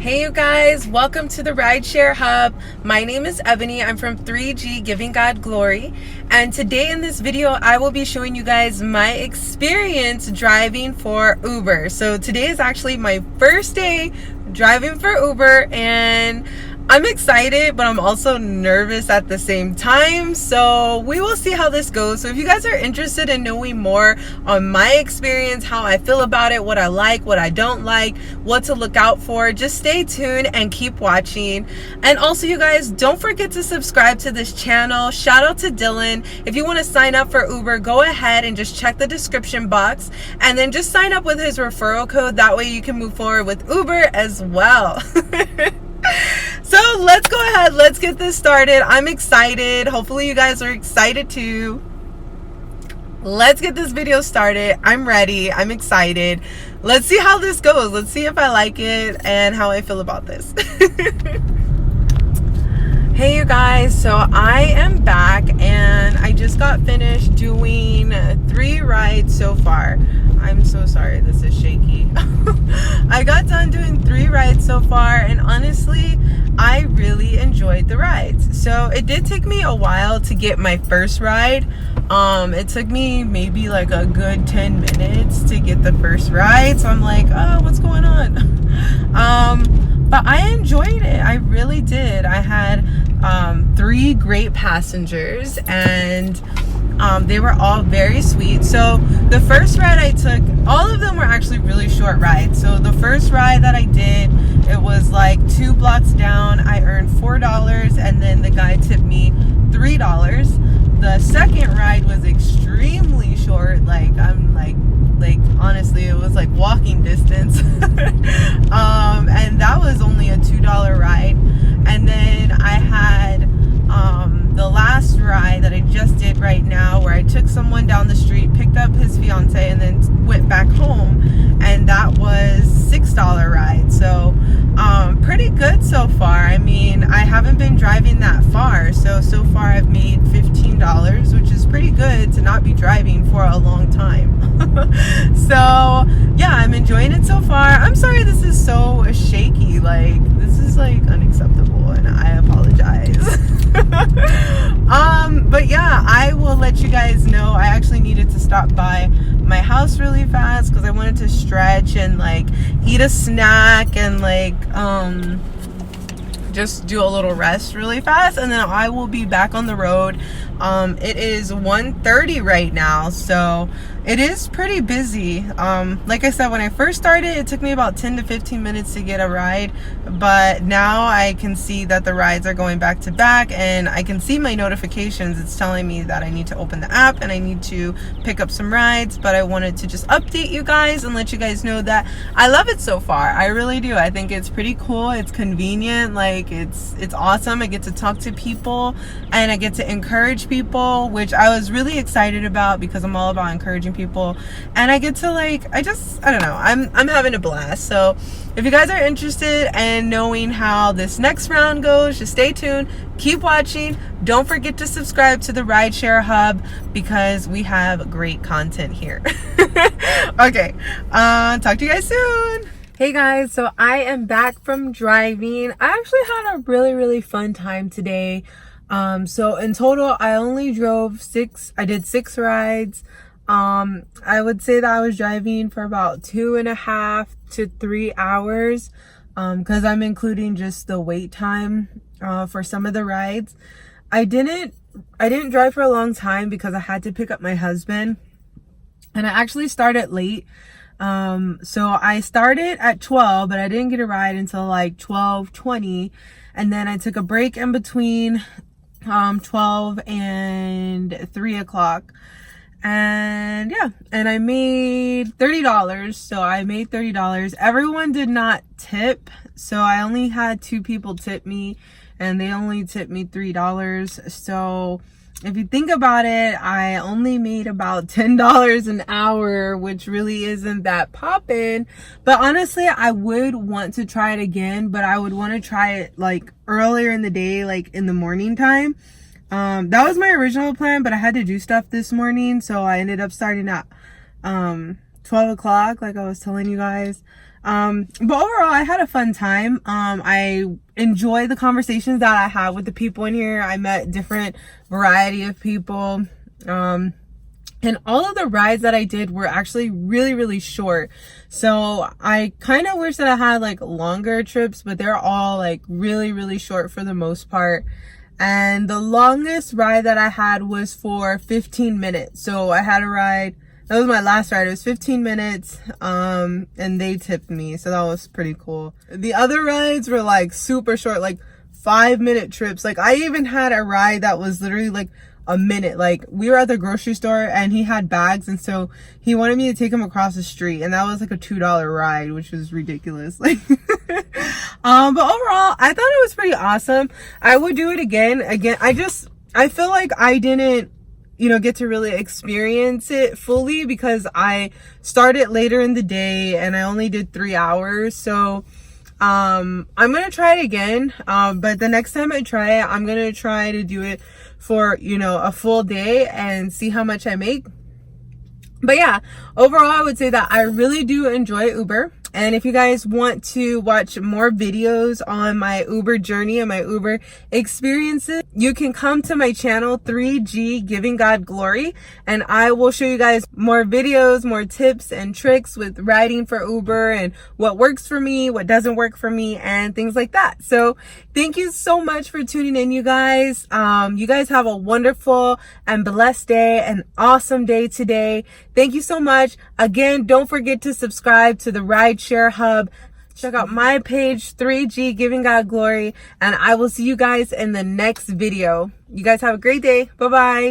Hey you guys, welcome to the Rideshare Hub. My name is Ebony. I'm from 3G Giving God Glory. And today in this video, I will be showing you guys my experience driving for Uber. So today is actually my first day driving for Uber, and I'm excited, but I'm also nervous at the same time. So we will see how this goes. So if you guys are interested in knowing more on my experience, how I feel about it, what I like, what I don't like, what to look out for, just stay tuned and keep watching. And also, you guys, don't forget to subscribe to this channel. Shout out to Dylan. If you want to sign up for Uber, go ahead and just check the description box and then just sign up with his referral code. That way you can move forward with Uber as well. So let's go ahead, let's get this started. I'm excited. Hopefully you guys are excited too. Let's get this video started. I'm ready. I'm excited. Let's see how this goes. Let's see if I like it and how I feel about this. Hey you guys, so I am back and I just got finished doing 3 rides so far. I'm so sorry, this is shaky. I got done doing 3 rides so far, and honestly, I really enjoyed the rides. So it did take me a while to get my first ride. It took me maybe like a good 10 minutes to get the first ride. So I'm like, oh, what's going on? But I enjoyed it. I really did. I had 3 great passengers, and they were all very sweet. So the first ride I took, all of them were actually really short rides. So the first ride that I did, it was like 2 blocks down. I earned $4, and then the guy tipped me $3. The second ride was extremely short. Like I'm like honestly, it was like walking distance. And that was only a $2 ride. And then I had the last ride that I just did right now, where I took someone down the street, picked up his fiance, and then went back home, and that was $6 ride. So pretty good so far. I mean, I haven't been driving that far, so far I've made $15, which is pretty good to not be driving for a long time. So yeah, I'm enjoying it so far. I'm sorry this is so shaky. Like, this is like unacceptable, and I apologize. But yeah, I will let you guys know. I actually needed to stop by my house really fast because I wanted to stretch and like eat a snack and like just do a little rest really fast, and then I will be back on the road. It is 1:30 right now, so it is pretty busy. Like I said, when I first started, it took me about 10 to 15 minutes to get a ride, but now I can see that the rides are going back to back, and I can see my notifications. It's telling me that I need to open the app and I need to pick up some rides. But I wanted to just update you guys and let you guys know that I love it so far. I really do. I think it's pretty cool. It's convenient. Like, it's awesome. I get to talk to people and I get to encourage people, which I was really excited about because I'm all about encouraging people. And I get to like, I don't know, I'm having a blast. So if you guys are interested in knowing how this next round goes, just stay tuned, keep watching. Don't forget to subscribe to the Rideshare Hub because we have great content here. Okay, talk to you guys soon. Hey guys, so I am back from driving. I actually had a really fun time today. So in total, I only drove 6. I did 6 rides. I would say that I was driving for about 2.5 to 3 hours, because I'm including just the wait time for some of the rides. I didn't drive for a long time because I had to pick up my husband, and I actually started late. So I started at 12, but I didn't get a ride until like 12:20, and then I took a break in between 12 and 3 o'clock. And yeah, and I made $30. So I made $30. Everyone did not tip, so I only had 2 people tip me, and they only tipped me $3. So if you think about it, I only made about $10 an hour, which really isn't that poppin'. But honestly, I would want to try it again, but I would want to try it like earlier in the day, like in the morning time. That was my original plan, but I had to do stuff this morning, so I ended up starting at 12 o'clock, like I was telling you guys. But overall, I had a fun time. I enjoyed the conversations that I had with the people in here. I met different variety of people. And all of the rides that I did were actually really short. So I kind of wish that I had like longer trips, but they're all like really short for the most part. And the longest ride that I had was for 15 minutes. So I had a ride, that was my last ride. It was 15 minutes, and they tipped me. So that was pretty cool. The other rides were like super short, like 5-minute trips. Like I even had a ride that was literally like a minute. Like we were at the grocery store and he had bags, and so he wanted me to take him across the street, and that was like a $2 ride, which was ridiculous. Like but overall I thought it was pretty awesome. I would do it again. I feel like I didn't, you know, get to really experience it fully because I started later in the day and I only did 3 hours. So I'm gonna try it again, but the next time I try it, I'm gonna try to do it for, you know, a full day and see how much I make. But yeah, overall I would say that I really do enjoy Uber. And if you guys want to watch more videos on my Uber journey and my Uber experiences, you can come to my channel 3G Giving God Glory, and I will show you guys more videos, more tips and tricks with riding for Uber and what works for me, what doesn't work for me, and things like that. So thank you so much for tuning in, you guys. You guys have a wonderful and blessed day, an awesome day today. Thank you so much. Again, don't forget to subscribe to the Rideshare Hub. Check out my page, 3G Giving God Glory, and I will see you guys in the next video. You guys have a great day. Bye-bye.